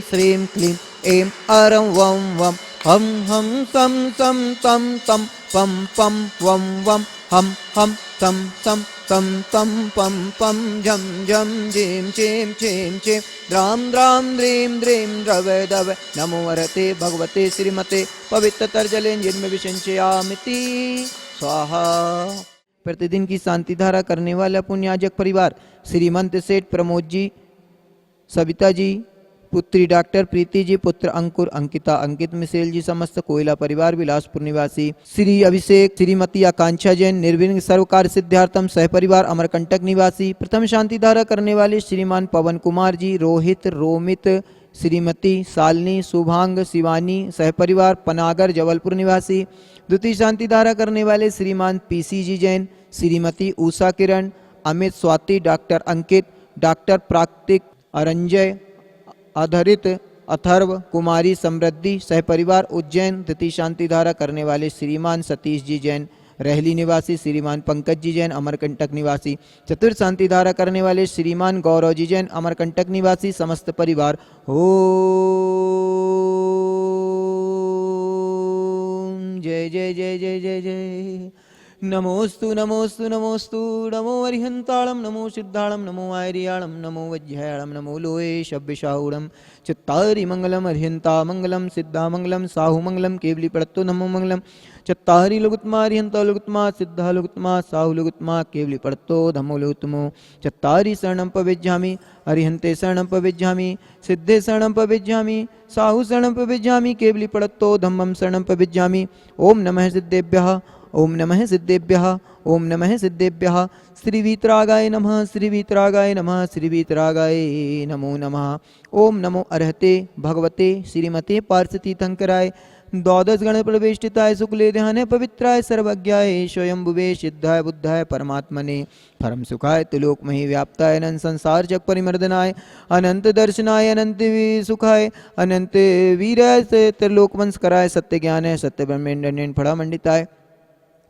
श्रीं क्लीं ऐं अरं वं वं हं हं सं सं तं तं पं पं वं वं हं हं तं सं तं तं पं पं झं झं झीं झीं झीं झीं द्रां द्रां द्रीं द्रीं द्रवै दवै नमो वरते भगवते श्रीमते पवित्रतरजले जिनमें विसंचयामिति स्वाहा। प्रतिदिन की शांति धारा करने वाला पुण्याजक परिवार श्रीमंत सेठ प्रमोद जी, सविता जी, पुत्री डॉक्टर प्रीति जी, पुत्र अंकुर, अंकिता, अंकित, मिसेल जी, समस्त कोयला परिवार बिलासपुर निवासी श्री अभिषेक, श्रीमती आकांक्षा जैन, निर्विघ्न सर्वकार सिद्धार्थम सह परिवार अमरकंटक निवासी प्रथम शांति धारा करने वाले श्रीमान पवन कुमार जी, रोहित, रोमित, श्रीमती शालिनी, शुभांग, शिवानी सह परिवार पनागर जबलपुर निवासी द्वितीय शांति धारा करने वाले श्रीमान पीसी जी जैन, श्रीमती उषा किरण, अमित, स्वाति, डॉक्टर अंकित, डॉक्टर प्राकृतिक, अरंजय, आधारित, अथर्व, कुमारी समृद्धि सह परिवार उज्जैन द्वितीय शांति धारा करने वाले श्रीमान सतीश जी जैन, रहली निवासी श्रीमान पंकज जी जैन, अमरकंटक निवासी चतुर्थ शांति धारा करने वाले श्रीमान गौरव जी जैन, अमरकंटक निवासी समस्त परिवार ओम जय जय जय जय जय जय नमोस्तु नमोस्तु नमोस्तु नमो अरिहंताणं नमो सिद्धाणं नमो आयर्याणं नमो वज्रयाणं नमो लोये शब्दशाहूणं चत्तारि मंगलम अरिहंता मंगलम सिद्धा मंगलम साहु मंगलम केवली पड़त्तो नमो मंगलम चत्तारि लुगुत्मा अरिहंता लुगुत्मा सिद्धा लुगुत्मा साहु लुगुत्मा केवली पड़त्तो धम्मो लुगुत्मो चत्तारि शरणं पविज्झामि अरिहंते शरणं पविज्झामि सिद्धे शरणं पविज्झामि साहु शरणं पविज्झामि केवली पड़त्तो धम्मं शरणं पविज्झामि ओम नमः सिद्धेभ्यः ओम नमः सिद्धेभ्यः ओम नमः सिद्धेभ्यः श्री वीतरागाय नमः श्री वीतरागाय नमः श्री वीतरागाय नमो नमः ओम नमो अर्हते भगवते श्रीमते पार्षतीर्थंकराय द्वादश गण प्रवेष्टिताय शुक्ले ध्याने पवित्राय सर्वज्ञाय स्वयंभुवे सिद्धाय बुद्धाय परमात्मने परम सुखाय त्रिलोकमहि व्याप्ताय अनंत संसार जग परिमर्दनाय अनंत दर्शनाय अनंत सुखाय अनंत वीराय त्रिलोक वंश कराय सत्य ज्ञान सत्य ब्रह्मेंड फड़ा मंडिताय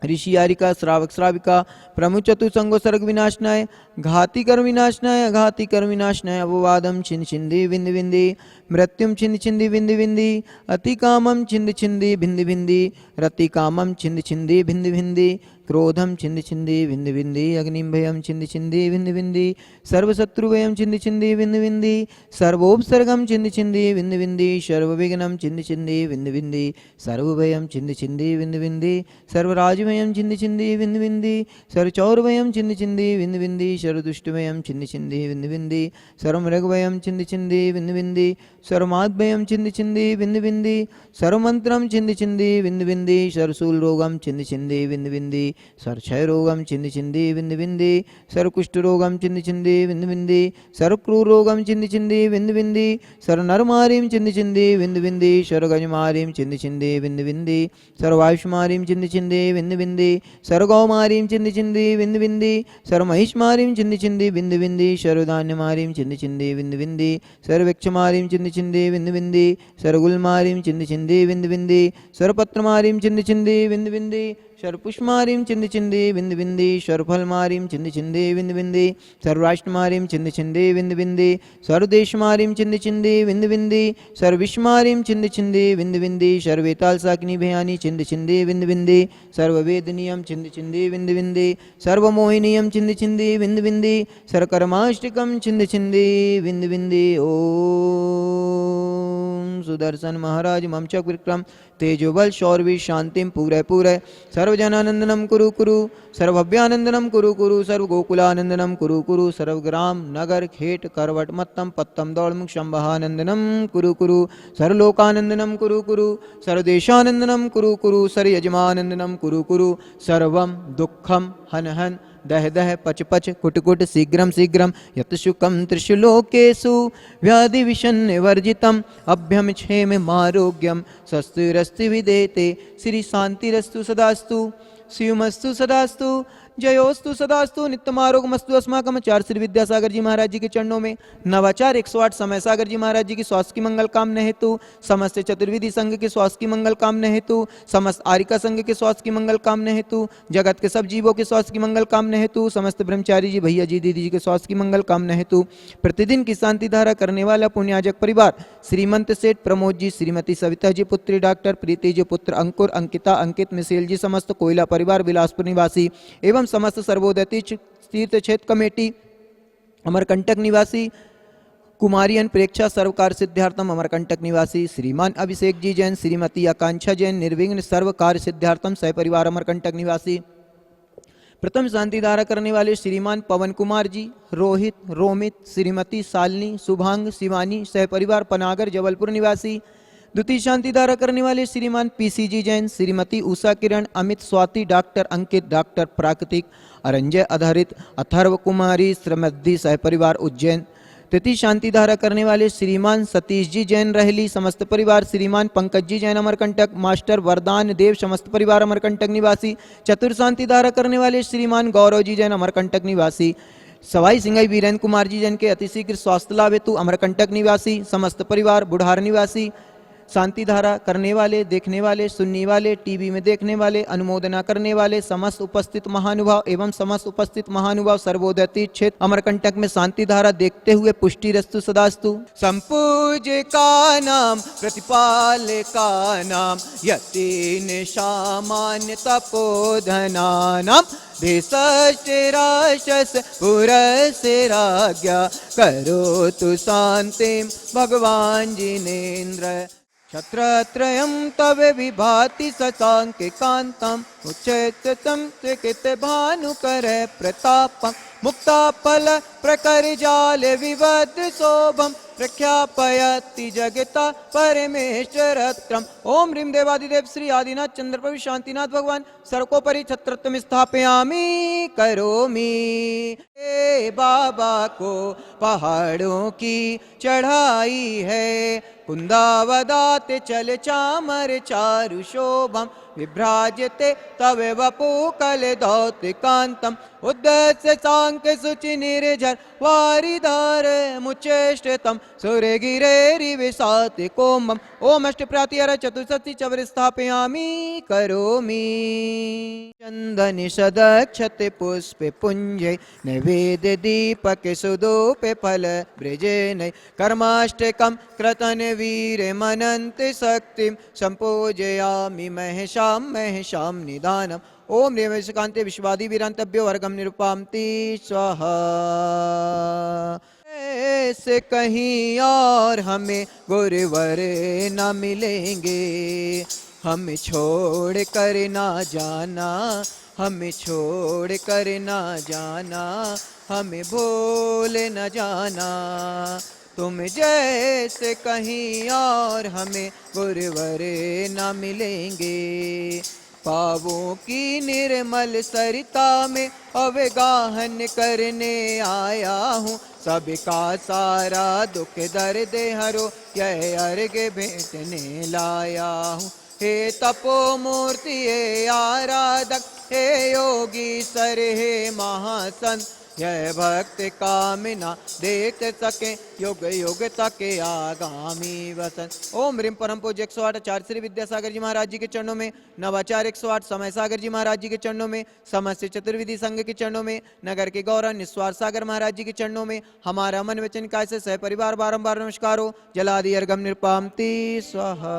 ऋषि यारिका श्रावक श्राविका प्रमुख चतुसंगो सर्ग विनाशनाय घाति कर्म विनाशनाय अघाति कर्म विनाशनाय अपवादम छिंद छिंदी विंद विंदी मृत्युम छिंद छिंदी विंद विंदी अति कामम छिंद छिंदी भिंद भिंदी रति कामम छिंद छिंदी भिंद भिंदी क्रोधम छिंद छिंदी विंद विंदी अग्निम भयम छिंद छिंदी विंद विंदी सर्वशत्रु भयम छिंद छिंदी विंद विंदी सर्वोपसर्गम छिंद छिंदी विंद विंदी सर्वविघ्नम छिंद छिंदी विंद विंदी सर्वभयम छिंद छिंदी विंद विंदी सर्वराजभयम छिंद छिंदी विंद विंदी सर्वचौरभयम छिंद छिंदी विंद विंदी सर्वदुष्टभयम छिंद छिंदी विंद विंदी सर्वमृगभयम छिंद छिंदी विंद विंदी सर्वमाद्भयम छिंद छिंदी विंद विंदी सर्वमंत्रम छिंद छिंदी विंद विंदी सर्वशूल रोगम छिंद छिंदी विंद विंदी सर्वक्षय रोगम छिंद छिंदी विंद विंदी सर्वकुष्ठ रोगम छिंद छिंदी विंद विंदी सर्वक्रूर रोगम छिंद छिंदी विंद विंदी सर्वनरमारीम छिंद छिंदी विंद विंदी सर्वगजमारीम छिंद छिंदी विंद विंदी सर्वायुष्मारीम छिंद छिंदी विंद विंदी सर्वगौमारीम छिंद छिंदी विंद विंदी सर्वमहिष्मारीम छिंद छिंदी विंद विंदी सर्वधान्यमारीम छिंद छिंदी विंद विंदी सर्वक्षमारीम छिंद छिंदी विंद विंदी सर्वगुलमारीम छिंद छिंदी विंद विंदी सर्वपत्रमारीम छिंद छिंदी विंद विंदी सर्वपुष्पमारीम छिंद छिंदी विंद विंदी सर्वफलमारीम छिंद छिंदी विंद विंदी सर्वराष्ट्रमारीम छिंद छिंदी विंद विंदी सर्वदेशमारीम छिंद छिंदी विंद विंदी सर्वविश्वमारीम छिंद छिंदी विंद विंदी सर्वेताल साकिनी भयानी छिंद छिंदी विंद विंदी सर्ववेदनीयम छिंद छिंदी विंद विंदी सर्वमोहिनीयम छिंद छिंदी विंद विंदी सर्वकर्माष्टकम छिंद छिंदी विंद विंदी ओम सुदर्शन महाराज ममचक विक्रम तेजोबल शौर्वी शांतिम पूरे पूरे सर्वजनानंदनम कुरु कुरु सर्वभव्यानंदनम कुरु कुरु सर्वगोकुलानंदनम कुरु कुरु सर्वग्राम नगर खेट करवट मत्तम पत्तम दौड़मुख शंभहानंदनम कुरु कुरु सर्वलोकानंदनम कुरु कुरु सर्वदेशानंदनम कुरु कुरु सर्वयजमानंदनम कुरु कुरु सर्वम दुःखम हन हन दह दह पच पच कुट कुट शीघ्रम शीघ्रम यत शुकम त्रिषु लोकेषु व्याधि विषन्न वर्जितम अभ्यम क्षेम मारोग्यम स्वस्तिरस्ति विदेते श्री शांतिरस्तु सदास्तु शिवमस्तु सदास्तु जयोस्तु सदास्तु नित्यमारोगमस्तु अस्माकम। आचार्य श्री विद्यासागर जी महाराज जी के चरणों में नवाचार 108 समय सागर जी महाराज जी की स्वास्थ्य की मंगल कामना हेतु, समस्त चतुर्विधि संघ के स्वास्थ्य की मंगल कामना हेतु, समस्त आरिका संघ के स्वास्थ्य की मंगल कामना हेतु, जगत के सब जीवों के स्वास्थ्य की मंगल कामना हेतु, समस्त ब्रह्मचारी जी भैया जी दीदी जी के स्वास्थ्य की मंगल कामना हेतु, प्रतिदिन की शांति धारा करने वाला पुण्याजक परिवार श्रीमंत सेठ प्रमोद जी, श्रीमती सविता जी पुत्री डॉक्टर प्रीति जी पुत्र अंकुर, अंकिता, अंकित, मिसेल जी, समस्त कोयला परिवार बिलासपुर निवासी एवं समस्त सर्वोदय तीर्थ क्षेत्र कमेटी अमरकंटक निवासी, कुमारियन प्रेक्षा सर्वकार सिद्धार्थम अमरकंटक निवासी, श्रीमान अभिषेक जी जैन, श्रीमती आकांक्षा जैन, निर्विघ्न सर्वकार सिद्धार्थम सहपरिवार अमरकंटक निवासी। प्रथम शांति धारा करने वाले श्रीमान पवन कुमार जी, रोहित, रोमित, श्रीमती शालिनी, शुभांग, शिवानी सहपरिवार पनागर जबलपुर निवासी। द्वितीय शांति धारा करने वाले श्रीमान पीसी जी जैन, श्रीमती उषा किरण, अमित, स्वाति, डॉक्टर अंकित, डॉक्टर प्राकृतिक, अरंजय आधारित, अथर्व कुमारी श्रीमती सहपरिवार उज्जैन। तृतीय शांति धारा करने वाले श्रीमान सतीश जी जैन रहली समस्त परिवार, श्रीमान पंकज जी जैन अमरकंटक, मास्टर वरदान देव समस्त परिवार अमरकंटक निवासी। चतुर्थ शांति धारा करने वाले श्रीमान गौरव जी जैन अमरकंटक निवासी, सवाई सिंगाई वीरेंद्र कुमार जी जैन के अतिशीघ्र स्वास्थ्य लाभ हेतु अमरकंटक निवासी समस्त परिवार बुढ़ार निवासी। शांति धारा करने वाले, देखने वाले, सुनने वाले, टीवी में देखने वाले, अनुमोदना करने वाले समस्त उपस्थित महानुभाव एवं समस्त उपस्थित महानुभाव सर्वोदय तीर्थ क्षेत्र अमरकंटक में शांति धारा देखते हुए पुष्टि रस्तु सदास्तु। संपूज्य का नाम, प्रतिपाल का नाम, यतीन सामान्य तपोधना नाम, देशराशस पुरस्राज्ञा करो तु शांतिम भगवान जिनेन्द्र। छत्रत्रयं तव विभाति शशांके कांतम, उच्चैतम त्रिकित भानुकर प्रतापम, मुक्ताफल प्रकर जाल विवद शोभम, प्रख्यापयति जगता परमेश्वरत्रम। ओम ह्रीं देवादिदेव श्री आदिनाथ चंद्रप्रभु शांतिनाथ भगवान सर्वोपरि छत्रत्वम स्थापयामि करोमि। ए बाबा को पहाड़ों की चढ़ाई है, कुंदावदाते चल चामर चारु शोभम, विभ्राजते तव वपु कल दौत कांतम, उद्दस्य सांक सुचि निर्झर वारिधार मुचेष्टतम, सूर्य गिरेरि विशात कोमम। ओम अष्ट प्रातिहर चतुष्षष्टि चवर स्थापयामि करोमि। चंदन सदक्षत पुष्प पुंजय, नैवेद्य दीपक सुदूप फल ब्रजेन, कर्माष्टकम क्रतन वीर मनंत शक्तिम, संपूजयामि महशाम महशाम निदानम। ओम देवशकांते विश्वादि वीरांतभ्यो वर्गम निरुपांति स्वाहा। ऐसे कहीं और हमें गुरुवर न मिलेंगे, हमें छोड़ कर ना जाना, हमें छोड़ कर ना जाना, हमें भूल न जाना। तुम जैसे कहीं और हमें गुरुवर न मिलेंगे, पावों की निर्मल सरिता में अवगाहन करने आया हूँ, सबका सारा दुख दर्द हरो यह अर्घ भेंटने लाया हूँ। हे तपो मूर्ति हे आराधक, हे योगी सर हे महासंत, यह भक्त कामना देख सके युग युग तक आगामी वसन। ओम ह्रीं परम पूज्य 108 आचार्य श्री विद्यासागर जी महाराज जी के चरणों में, नवाचार्य 108 समय सागर जी महाराज जी के चरणों में, समस्त चतुर्विधि संघ के चरणों में, नगर के गौरव निस्वार्थ सागर महाराज जी के चरणों में हमारा मन वचन काय से सह परिवार बारंबार नमस्कार हो। जलादि अर्घम निरुपांति स्वाहा।